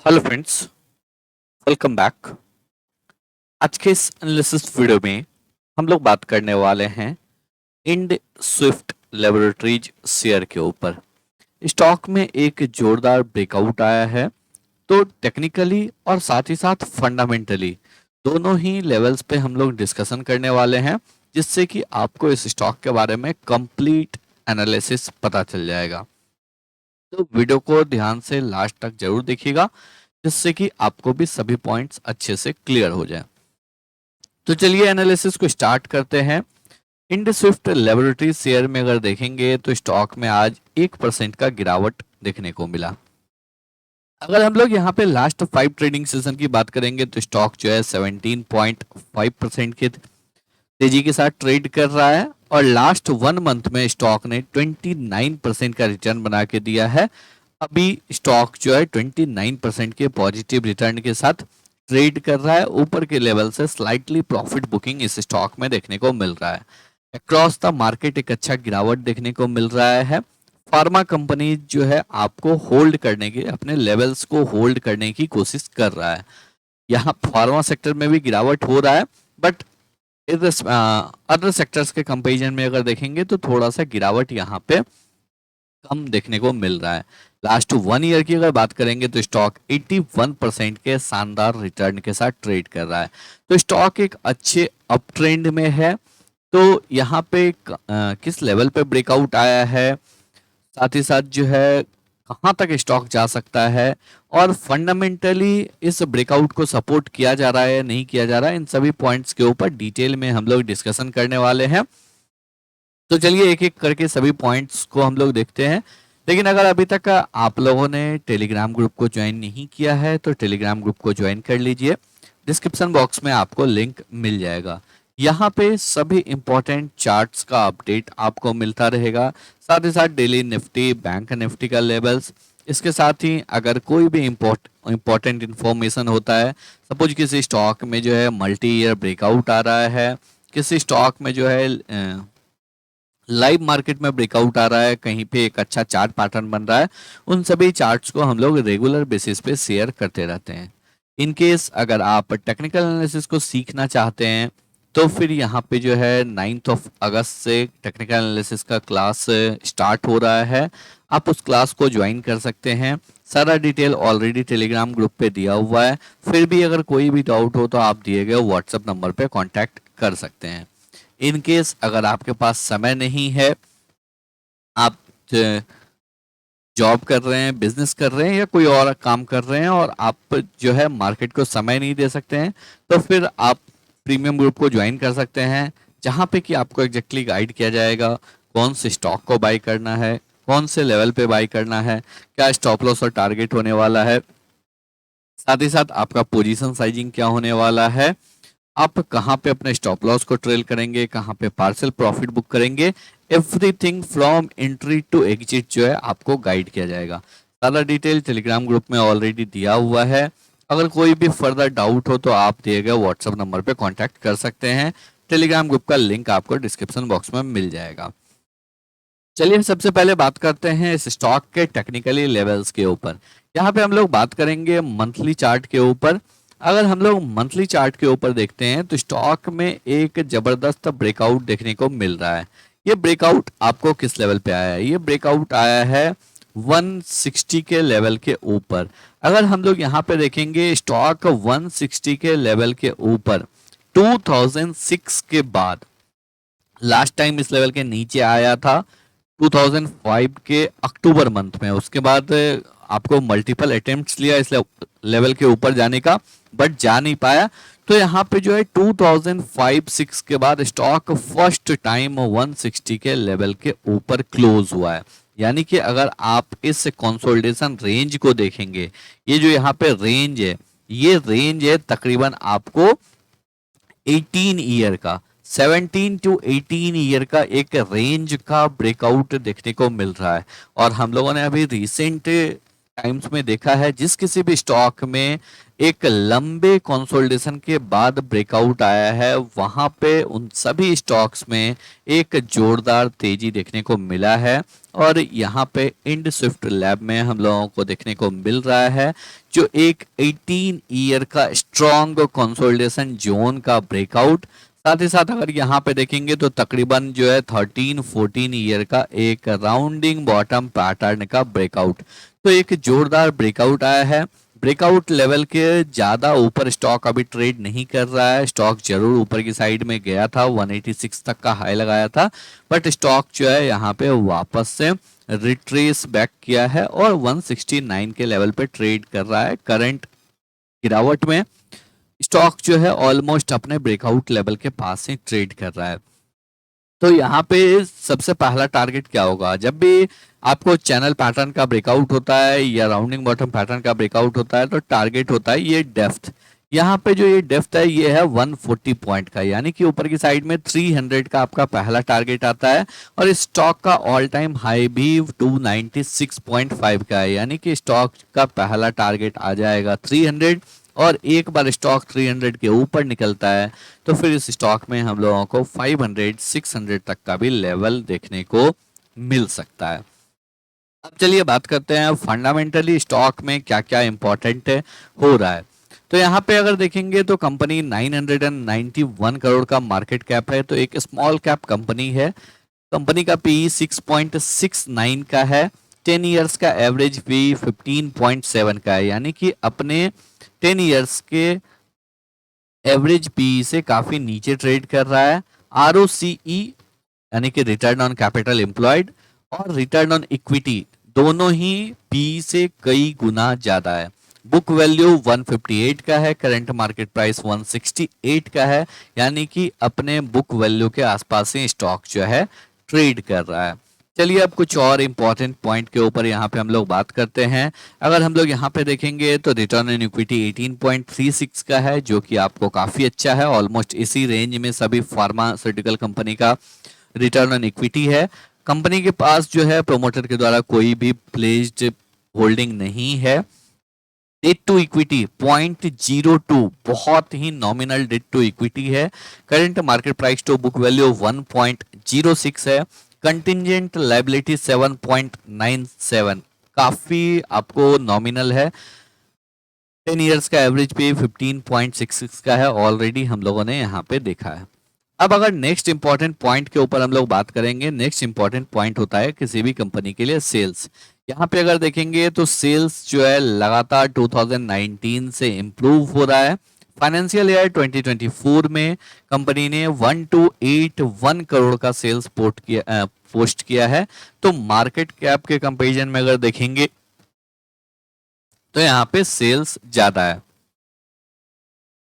Hello friends, welcome back. आज के इस एनालिसिस वीडियो में हम लोग बात करने वाले हैं इंड स्विफ्ट लेबोरेटरीज शेयर के ऊपर। स्टॉक में एक जोरदार ब्रेकआउट आया है, तो टेक्निकली और साथ ही साथ फंडामेंटली दोनों ही लेवल्स पे हम लोग डिस्कशन करने वाले हैं, जिससे कि आपको इस स्टॉक के बारे में कंप्लीट एनालिसिस पता चल जाएगा। तो वीडियो को ध्यान से लास्ट तक जरूर देखिएगा, जिससे कि आपको भी सभी पॉइंट्स अच्छे से क्लियर हो जाए। तो चलिए एनालिसिस को स्टार्ट करते हैं। इंड स्विफ्ट लेबोरेटरी शेयर में अगर देखेंगे तो स्टॉक में आज 1% का गिरावट देखने को मिला। अगर हम लोग यहाँ पे लास्ट 5 ट्रेडिंग सेशन की बात करेंगे तो स्टॉक जो है 17.5% के तेजी के साथ ट्रेड कर रहा है, और लास्ट 1 मंथ में स्टॉक ने 29% का रिटर्न बना के दिया है। अभी स्टॉक जो है 29% के पॉजिटिव रिटर्न के साथ ट्रेड कर रहा है। ऊपर के लेवल से स्लाइटली प्रॉफिट बुकिंग इस स्टॉक में देखने को मिल रहा है। अक्रॉस द मार्केट एक अच्छा गिरावट देखने को मिल रहा है। फार्मा कंपनी जो है आपको होल्ड करने के, अपने लेवल्स को होल्ड करने की कोशिश कर रहा है। यहाँ फार्मा सेक्टर में भी गिरावट हो रहा है, बट अदर सेक्टर्स के कंपेरिजन में अगर देखेंगे तो थोड़ा सा गिरावट यहाँ पे कम देखने को मिल रहा है। लास्ट 1 ईयर की अगर बात करेंगे तो स्टॉक 81% के शानदार रिटर्न के साथ ट्रेड कर रहा है। तो स्टॉक एक अच्छे अप ट्रेंड में है। तो यहाँ पे किस लेवल पे ब्रेकआउट आया है, साथ ही साथ जो है कहाँ तक स्टॉक जा सकता है, और फंडामेंटली इस ब्रेकआउट को सपोर्ट किया जा रहा है या नहीं किया जा रहा है, इन सभी पॉइंट्स के ऊपर डिटेल में हम लोग डिस्कशन करने वाले हैं। तो चलिए एक एक करके सभी पॉइंट्स को हम लोग देखते हैं। लेकिन अगर अभी तक आप लोगों ने टेलीग्राम ग्रुप को ज्वाइन नहीं किया है तो टेलीग्राम ग्रुप को ज्वाइन कर लीजिए। डिस्क्रिप्शन बॉक्स में आपको लिंक मिल जाएगा। यहाँ पे सभी इंपॉर्टेंट चार्ट्स का अपडेट आपको मिलता रहेगा, साथ ही साथ डेली निफ्टी, बैंक निफ्टी का लेवल्स। इसके साथ ही अगर कोई भी इम्पोर्टेंट इंफॉर्मेशन होता है, सपोज किसी स्टॉक में जो है मल्टी ईयर ब्रेकआउट आ रहा है, किसी स्टॉक में जो है लाइव मार्केट में ब्रेकआउट आ रहा है, कहीं पे एक अच्छा चार्ट पैटर्न बन रहा है, उन सभी चार्ट्स को हम लोग रेगुलर बेसिस पे शेयर करते रहते हैं। इन केस अगर आप टेक्निकल एनालिसिस को सीखना चाहते हैं तो फिर यहाँ पे जो है 9 अगस्त से टेक्निकल एनालिसिस का क्लास स्टार्ट हो रहा है। आप उस क्लास को ज्वाइन कर सकते हैं। सारा डिटेल ऑलरेडी टेलीग्राम ग्रुप पे दिया हुआ है। फिर भी अगर कोई भी डाउट हो तो आप दिए गए व्हाट्सएप नंबर पे कांटेक्ट कर सकते हैं। इन केस अगर आपके पास समय नहीं है, आप जॉब कर रहे हैं, बिजनेस कर रहे हैं या कोई और काम कर रहे हैं और आप जो है मार्केट को समय नहीं दे सकते हैं, तो फिर आप प्रीमियम ग्रुप को ज्वाइन कर सकते हैं, जहां पे कि आपको एग्जैक्टली गाइड किया जाएगा कौन से स्टॉक को बाई करना है, कौन से लेवल पे बाई करना है, क्या स्टॉप लॉस और टारगेट होने वाला है, साथ ही साथ आपका पोजीशन साइजिंग क्या होने वाला है, आप कहाँ पे अपने स्टॉप लॉस को ट्रेल करेंगे, कहाँ पे पार्शियल प्रॉफिट बुक करेंगे। Everything from entry to exit जो है आपको गाइड किया जाएगा। सारा डिटेल टेलीग्राम ग्रुप में ऑलरेडी दिया हुआ है। अगर कोई भी फर्दर डाउट हो तो आप दिए गए व्हाट्सएप नंबर पे कांटेक्ट कर सकते हैं। टेलीग्राम ग्रुप का लिंक आपको डिस्क्रिप्शन बॉक्स में मिल जाएगा। चलिए सबसे पहले बात करते हैं इस स्टॉक के टेक्निकली लेवल्स के ऊपर। यहाँ पे हम लोग बात करेंगे मंथली चार्ट के ऊपर। अगर हम लोग मंथली चार्ट के ऊपर देखते हैं तो स्टॉक में एक जबरदस्त ब्रेकआउट देखने को मिल रहा है। ये ब्रेकआउट आपको किस लेवल पे आया है? ये ब्रेकआउट आया है 160 के लेवल के ऊपर। अगर हम लोग यहाँ पे देखेंगे स्टॉक 160 के लेवल के ऊपर 2006 के बाद लास्ट टाइम इस लेवल के नीचे आया था 2005 के अक्टूबर मंथ में। उसके बाद आपको मल्टीपल अटेम्प्ट्स लिया इस लेवल के ऊपर जाने का, बट जा नहीं पाया। तो यहाँ पे जो है 2005-6 के बाद स्टॉक फर्स्ट टाइम 160 के लेवल के ऊपर क्लोज हुआ है। यानी कि अगर आप इस कंसोलिडेशन रेंज को देखेंगे, ये जो यहाँ पे रेंज है, ये रेंज है तकरीबन आपको 18 ईयर का, 17 टू 18 ईयर का एक रेंज का ब्रेकआउट देखने को मिल रहा है। और हम लोगों ने अभी रिसेंट टाइम्स में देखा है, जिस किसी भी स्टॉक में एक लंबे कंसोलिडेशन के बाद ब्रेकआउट आया है, वहां पे उन सभी स्टॉक्स में एक जोरदार तेजी देखने को मिला है। और यहाँ पे इंड स्विफ्ट लैब में हम लोगों को देखने को मिल रहा है जो एक 18 ईयर का स्ट्रॉन्ग कंसोलिडेशन जोन का ब्रेकआउट, साथ ही साथ अगर यहाँ पे देखेंगे तो तकरीबन जो है 13-14 ईयर का एक राउंडिंग बॉटम पैटर्न का ब्रेकआउट। तो एक जोरदार ब्रेकआउट आया है। ब्रेकआउट लेवल के ज्यादा ऊपर स्टॉक अभी ट्रेड नहीं कर रहा है। स्टॉक जरूर ऊपर की साइड में गया था, 186 तक का हाई लगाया था, बट स्टॉक जो है यहाँ पे वापस से रिट्रेस बैक किया है और 169 के लेवल पे ट्रेड कर रहा है। करंट गिरावट में स्टॉक जो है ऑलमोस्ट अपने ब्रेकआउट लेवल के पास ही ट्रेड कर रहा है। तो यहाँ पे सबसे पहला टारगेट क्या होगा, जब भी आपको चैनल पैटर्न का ब्रेकआउट होता है या राउंडिंग बॉटम पैटर्न का ब्रेकआउट होता है, तो टारगेट होता है ये डेप्थ। यहाँ पे जो ये डेप्थ है ये है 140 पॉइंट का, यानी कि ऊपर की साइड में 300 का आपका पहला टारगेट आता है। और इस स्टॉक का ऑल टाइम हाई भी 296.5 का है, यानी कि स्टॉक का पहला टारगेट आ जाएगा 300। और एक बार स्टॉक 300 के ऊपर निकलता है तो फिर इस स्टॉक में हम लोगों को 500-600 तक का भी लेवल देखने को मिल सकता है। अब चलिए बात करते हैं फंडामेंटली स्टॉक में क्या क्या इंपॉर्टेंट हो रहा है। तो यहाँ पे अगर देखेंगे तो कंपनी 991 करोड़ का मार्केट कैप है, तो एक स्मॉल कैप कंपनी है। कंपनी का पी 6.69 का है। 10 इयर्स का एवरेज पी 15.7 का है, यानी कि अपने 10 इयर्स के एवरेज पी से काफी नीचे ट्रेड कर रहा है। आरओसीई यानी कि रिटर्न ऑन कैपिटल एम्प्लॉयड और रिटर्न ऑन इक्विटी दोनों ही पी से कई गुना ज्यादा है। बुक वैल्यू 158 का है, करंट मार्केट प्राइस 168 का है, यानी कि अपने बुक वैल्यू के आसपास ही स्टॉक जो है ट्रेड कर रहा है। चलिए अब कुछ और इंपॉर्टेंट पॉइंट के ऊपर यहाँ पे हम लोग बात करते हैं। अगर हम लोग यहाँ पे देखेंगे तो रिटर्न ऑन इक्विटी 18.36 का है, जो कि आपको काफी अच्छा है। ऑलमोस्ट इसी रेंज में सभी फार्मास्यूटिकल कंपनी का रिटर्न ऑन इक्विटी है। कंपनी के पास जो है प्रोमोटर के द्वारा कोई भी प्लेस्ड होल्डिंग नहीं है। डेट टू इक्विटी 0.02, बहुत ही नॉमिनल डेट टू इक्विटी है। Current market price to book value 1.06 है। कंटिजेंट लायबिलिटी 7.97, काफी आपको नॉमिनल है। 10 इयर्स का एवरेज पे 15.66 का है, ऑलरेडी हम लोगों ने यहाँ पे देखा है। अब अगर नेक्स्ट इंपॉर्टेंट पॉइंट के ऊपर हम लोग बात करेंगे, नेक्स्ट इंपॉर्टेंट पॉइंट होता है किसी भी कंपनी के लिए सेल्स। यहाँ पे अगर देखेंगे तो सेल्स जो है लगातार 2019 से इम्प्रूव हो रहा है। फाइनेंशियल ईयर 2024 में कंपनी ने 1281 करोड़ का सेल्स पोस्ट किया है। तो मार्केट कैप के कंपैरिजन में अगर देखेंगे तो यहाँ पे सेल्स ज्यादा है।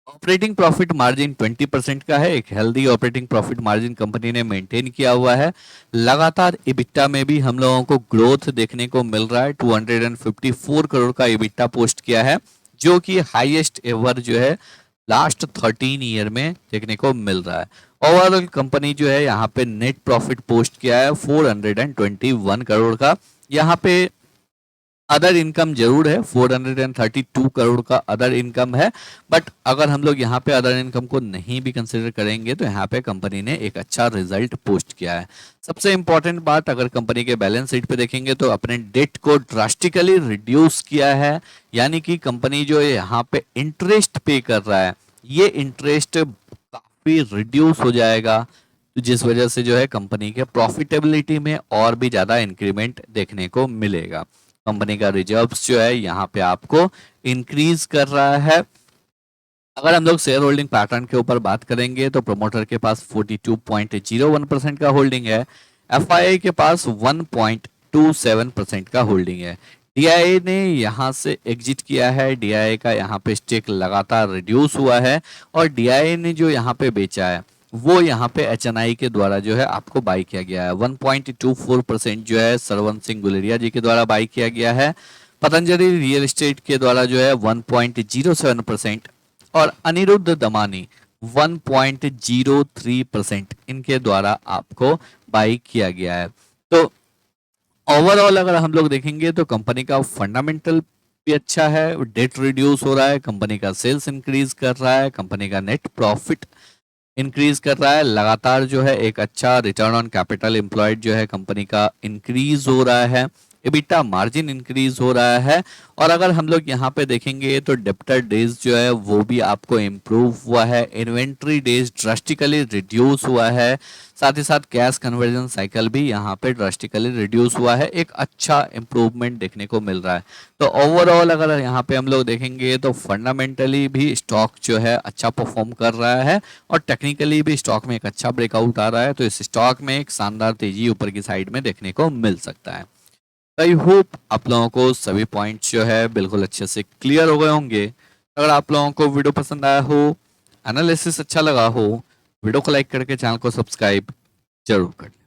ऑपरेटिंग प्रॉफिट मार्जिन 20% का है, एक healthy operating profit margin company ने मेंटेन किया हुआ है। लगातार इबिट्टा में भी हम लोगों को ग्रोथ देखने को मिल रहा है। 254 करोड़ का इबिट्टा पोस्ट किया है, जो कि हाईएस्ट एवर जो है लास्ट 13 ईयर में देखने को मिल रहा है। ओवरऑल कंपनी जो है यहाँ पे नेट प्रॉफिट पोस्ट किया है 421 करोड़ का। यहाँ पे अदर इनकम जरूर है, 432 करोड़ का अदर इनकम है। बट अगर हम लोग यहाँ पे अदर इनकम को नहीं भी कंसिडर करेंगे तो यहाँ पे कंपनी ने एक अच्छा रिजल्ट पोस्ट किया है। सबसे इंपॉर्टेंट बात, अगर कंपनी के बैलेंस शीट पे देखेंगे तो अपने डेट को ड्रास्टिकली रिड्यूस किया है, यानी कि कंपनी जो है यहाँ पे इंटरेस्ट पे कर रहा है, ये इंटरेस्ट काफी रिड्यूस हो जाएगा, तो जिस वजह से जो है कंपनी के प्रॉफिटेबिलिटी में और भी ज्यादा इंक्रीमेंट देखने को मिलेगा। कंपनी का रिजर्व्स जो है यहाँ पे आपको इंक्रीज कर रहा है। अगर हम लोग शेयर होल्डिंग पैटर्न के ऊपर बात करेंगे तो प्रोमोटर के पास 42.01% का होल्डिंग है। एफआईआई के पास 1.27% का होल्डिंग है। डीआईए ने यहाँ से एग्जिट किया है। डीआईए का यहाँ पे स्टेक लगातार रिड्यूस हुआ है और डीआईए ने जो यहाँ पे बेचा है वो यहाँ पे एचएनआई के द्वारा जो है आपको बाई किया गया है। 1.24% जो है सरवन सिंह गुलेरिया जी के द्वारा बाई किया गया है। पतंजलि रियल एस्टेट के द्वारा जो है 1.07% और अनिरुद्ध दमानी 1.03% इनके द्वारा आपको बाई किया गया है। तो ओवरऑल अगर हम लोग देखेंगे तो कंपनी का फंडामेंटल भी अच्छा है, डेट रिड्यूस हो रहा है, कंपनी का सेल्स इंक्रीज कर रहा है, कंपनी का नेट प्रॉफिट इंक्रीज कर रहा है, लगातार जो है एक अच्छा रिटर्न ऑन कैपिटल एम्प्लॉयड जो है कंपनी का इंक्रीज हो रहा है, एबिटा मार्जिन इंक्रीज हो रहा है। और अगर हम लोग यहाँ पे देखेंगे तो डेब्टर डेज जो है वो भी आपको इम्प्रूव हुआ है, इन्वेंट्री डेज ड्रास्टिकली रिड्यूस हुआ है, साथ ही साथ कैश कन्वर्जन साइकिल भी यहाँ पे ड्रास्टिकली रिड्यूस हुआ है, एक अच्छा इम्प्रूवमेंट देखने को मिल रहा है। तो ओवरऑल अगर यहाँ पे हम लोग देखेंगे तो फंडामेंटली भी स्टॉक जो है अच्छा परफॉर्म कर रहा है और टेक्निकली भी स्टॉक में एक अच्छा ब्रेकआउट आ रहा है, तो इस स्टॉक में एक शानदार तेजी ऊपर की साइड में देखने को मिल सकता है। आई होप आप लोगों को सभी पॉइंट्स जो है बिल्कुल अच्छे से क्लियर हो गए होंगे। अगर आप लोगों को वीडियो पसंद आया हो, एनालिसिस अच्छा लगा हो, वीडियो को लाइक करके चैनल को सब्सक्राइब जरूर कर लें।